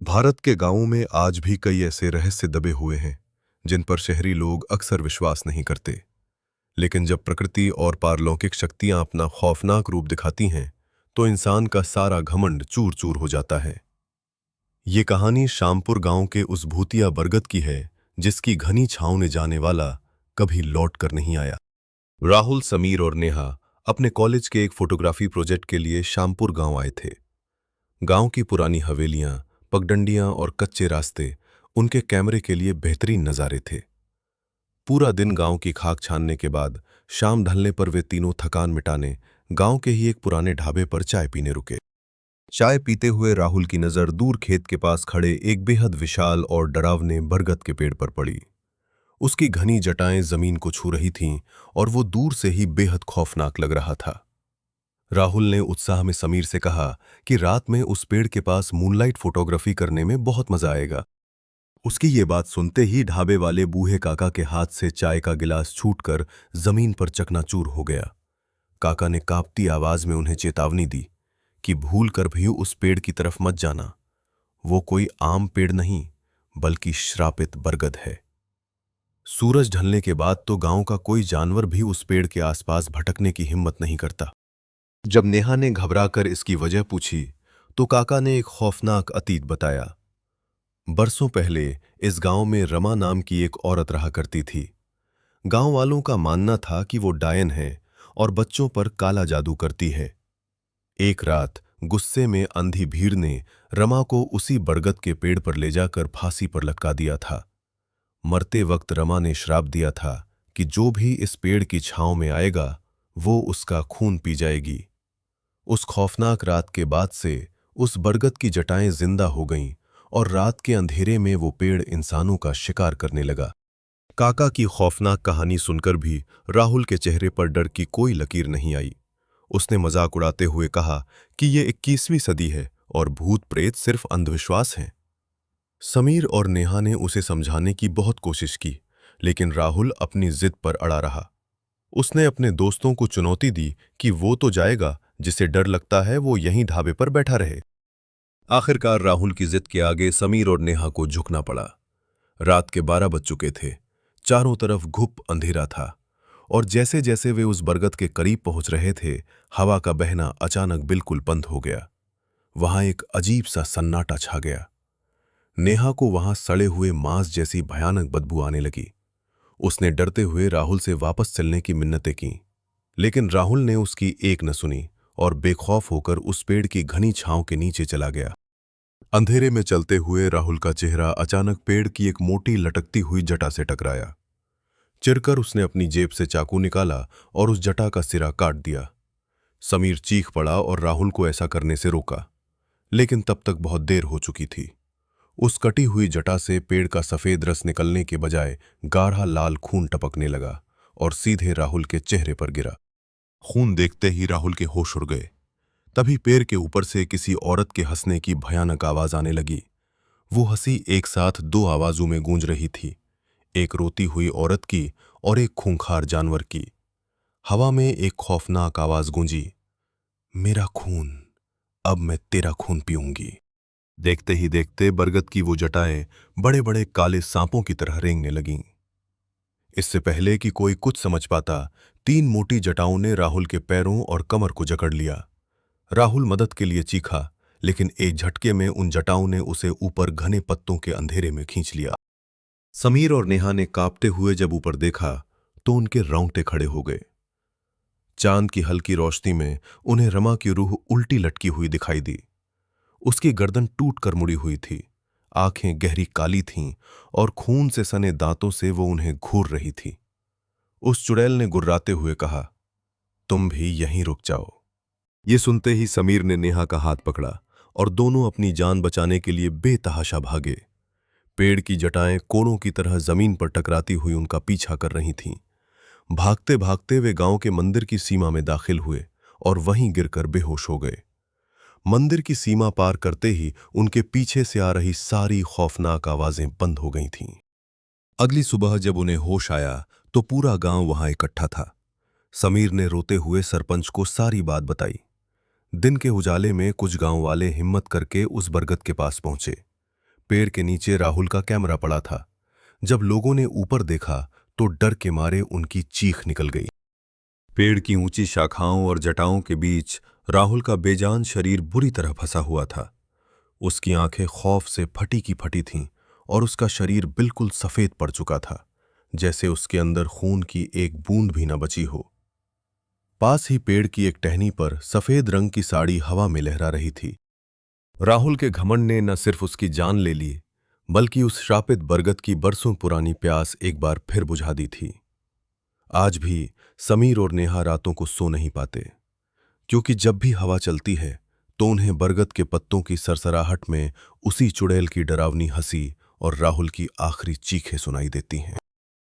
भारत के गांवों में आज भी कई ऐसे रहस्य दबे हुए हैं जिन पर शहरी लोग अक्सर विश्वास नहीं करते। लेकिन जब प्रकृति और पारलौकिक शक्तियां अपना खौफनाक रूप दिखाती हैं तो इंसान का सारा घमंड चूर चूर हो जाता है। ये कहानी शामपुर गांव के उस भूतिया बरगद की है जिसकी घनी छांव ने जाने वाला कभी लौट कर नहीं आया। राहुल, समीर और नेहा अपने कॉलेज के एक फोटोग्राफी प्रोजेक्ट के लिए शामपुर गांव आए थे। गांव की पुरानी हवेलियां, पगडंडियां और कच्चे रास्ते उनके कैमरे के लिए बेहतरीन नज़ारे थे। पूरा दिन गांव की खाक छानने के बाद शाम ढलने पर वे तीनों थकान मिटाने गांव के ही एक पुराने ढाबे पर चाय पीने रुके। चाय पीते हुए राहुल की नज़र दूर खेत के पास खड़े एक बेहद विशाल और डरावने बरगद के पेड़ पर पड़ी। उसकी घनी जटाएं जमीन को छू रही थीं और वो दूर से ही बेहद खौफनाक लग रहा था। राहुल ने उत्साह में समीर से कहा कि रात में उस पेड़ के पास मूनलाइट फोटोग्राफी करने में बहुत मजा आएगा। उसकी ये बात सुनते ही ढाबे वाले बूढ़े काका के हाथ से चाय का गिलास छूटकर जमीन पर चकनाचूर हो गया। काका ने कांपती आवाज में उन्हें चेतावनी दी कि भूल कर भी उस पेड़ की तरफ मत जाना। वो कोई आम पेड़ नहीं बल्कि श्रापित बरगद है। सूरज ढलने के बाद तो गांव का कोई जानवर भी उस पेड़ के आसपास भटकने की हिम्मत नहीं करता। जब नेहा ने घबराकर इसकी वजह पूछी तो काका ने एक खौफनाक अतीत बताया। बरसों पहले इस गांव में रमा नाम की एक औरत रहा करती थी। गांव वालों का मानना था कि वो डायन है और बच्चों पर काला जादू करती है। एक रात गुस्से में अंधी भीड़ ने रमा को उसी बरगद के पेड़ पर ले जाकर फांसी पर लटका दिया था। मरते वक्त रमा ने श्राप दिया था कि जो भी इस पेड़ की छांव में आएगा वो उसका खून पी जाएगी। उस खौफनाक रात के बाद से उस बरगद की जटाएं जिंदा हो गईं और रात के अंधेरे में वो पेड़ इंसानों का शिकार करने लगा। काका की खौफनाक कहानी सुनकर भी राहुल के चेहरे पर डर की कोई लकीर नहीं आई। उसने मजाक उड़ाते हुए कहा कि ये 21वीं सदी है और भूत प्रेत सिर्फ अंधविश्वास हैं। समीर और नेहा ने उसे समझाने की बहुत कोशिश की, लेकिन राहुल अपनी जिद पर अड़ा रहा। उसने अपने दोस्तों को चुनौती दी कि वो तो जाएगा, जिसे डर लगता है वो यहीं ढाबे पर बैठा रहे। आखिरकार राहुल की जिद के आगे समीर और नेहा को झुकना पड़ा। रात के 12 बज चुके थे। चारों तरफ घुप अंधेरा था और जैसे जैसे वे उस बरगद के करीब पहुंच रहे थे, हवा का बहना अचानक बिल्कुल बंद हो गया। वहां एक अजीब सा सन्नाटा छा गया। नेहा को वहां सड़े हुए मांस जैसी भयानक बदबू आने लगी। उसने डरते हुए राहुल से वापस चलने की मिन्नतें की, लेकिन राहुल ने उसकी एक न सुनी और बेखौफ होकर उस पेड़ की घनी छांव के नीचे चला गया। अंधेरे में चलते हुए राहुल का चेहरा अचानक पेड़ की एक मोटी लटकती हुई जटा से टकराया। चिरकर उसने अपनी जेब से चाकू निकाला और उस जटा का सिरा काट दिया। समीर चीख पड़ा और राहुल को ऐसा करने से रोका, लेकिन तब तक बहुत देर हो चुकी थी। उस कटी हुई जटा से पेड़ का सफेद रस निकलने के बजाय गाढ़ा लाल खून टपकने लगा और सीधे राहुल के चेहरे पर गिरा। खून देखते ही राहुल के होश उड़ गए। तभी पेड़ के ऊपर से किसी औरत के हंसने की भयानक आवाज आने लगी। वो हंसी एक साथ दो आवाजों में गूंज रही थी, एक रोती हुई औरत की और एक खूंखार जानवर की। हवा में एक खौफनाक आवाज गूंजी, मेरा खून, अब मैं तेरा खून पीऊंगी। देखते ही देखते बरगद की वो जटाएं बड़े बड़े काले सांपों की तरह रेंगने लगीं। इससे पहले कि कोई कुछ समझ पाता, 3 मोटी जटाओं ने राहुल के पैरों और कमर को जकड़ लिया। राहुल मदद के लिए चीखा, लेकिन एक झटके में उन जटाओं ने उसे ऊपर घने पत्तों के अंधेरे में खींच लिया। समीर और नेहा ने कांपते हुए जब ऊपर देखा तो उनके रोंगटे खड़े हो गए। चांद की हल्की रोशनी में उन्हें रमा की रूह उल्टी लटकी हुई दिखाई दी। उसकी गर्दन टूट कर मुड़ी हुई थी, आंखें गहरी काली थीं और खून से सने दांतों से वो उन्हें घूर रही थी। उस चुड़ैल ने गुर्राते हुए कहा, तुम भी यहीं रुक जाओ। ये सुनते ही समीर ने नेहा का हाथ पकड़ा और दोनों अपनी जान बचाने के लिए बेतहाशा भागे। पेड़ की जटाएं कोड़ों की तरह जमीन पर टकराती हुई उनका पीछा कर रही थीं। भागते भागते वे गांव के मंदिर की सीमा में दाखिल हुए और वहीं गिरकर बेहोश हो गए। मंदिर की सीमा पार करते ही उनके पीछे से आ रही सारी खौफनाक आवाजें बंद हो गई थीं। अगली सुबह जब उन्हें होश आया तो पूरा गांव वहां इकट्ठा था। समीर ने रोते हुए सरपंच को सारी बात बताई। दिन के उजाले में कुछ गांव वाले हिम्मत करके उस बरगद के पास पहुंचे। पेड़ के नीचे राहुल का कैमरा पड़ा था। जब लोगों ने ऊपर देखा तो डर के मारे उनकी चीख निकल गई। पेड़ की ऊंची शाखाओं और जटाओं के बीच राहुल का बेजान शरीर बुरी तरह फंसा हुआ था। उसकी आंखें खौफ से फटी की फटी थीं और उसका शरीर बिल्कुल सफेद पड़ चुका था, जैसे उसके अंदर खून की एक बूंद भी न बची हो। पास ही पेड़ की एक टहनी पर सफेद रंग की साड़ी हवा में लहरा रही थी। राहुल के घमंड ने न सिर्फ उसकी जान ले ली, बल्कि उस श्रापित बरगद की बरसों पुरानी प्यास एक बार फिर बुझा दी थी। आज भी समीर और नेहा रातों को सो नहीं पाते, क्योंकि जब भी हवा चलती है तो उन्हें बरगद के पत्तों की सरसराहट में उसी चुड़ैल की डरावनी हंसी और राहुल की आखिरी चीखें सुनाई देती हैं।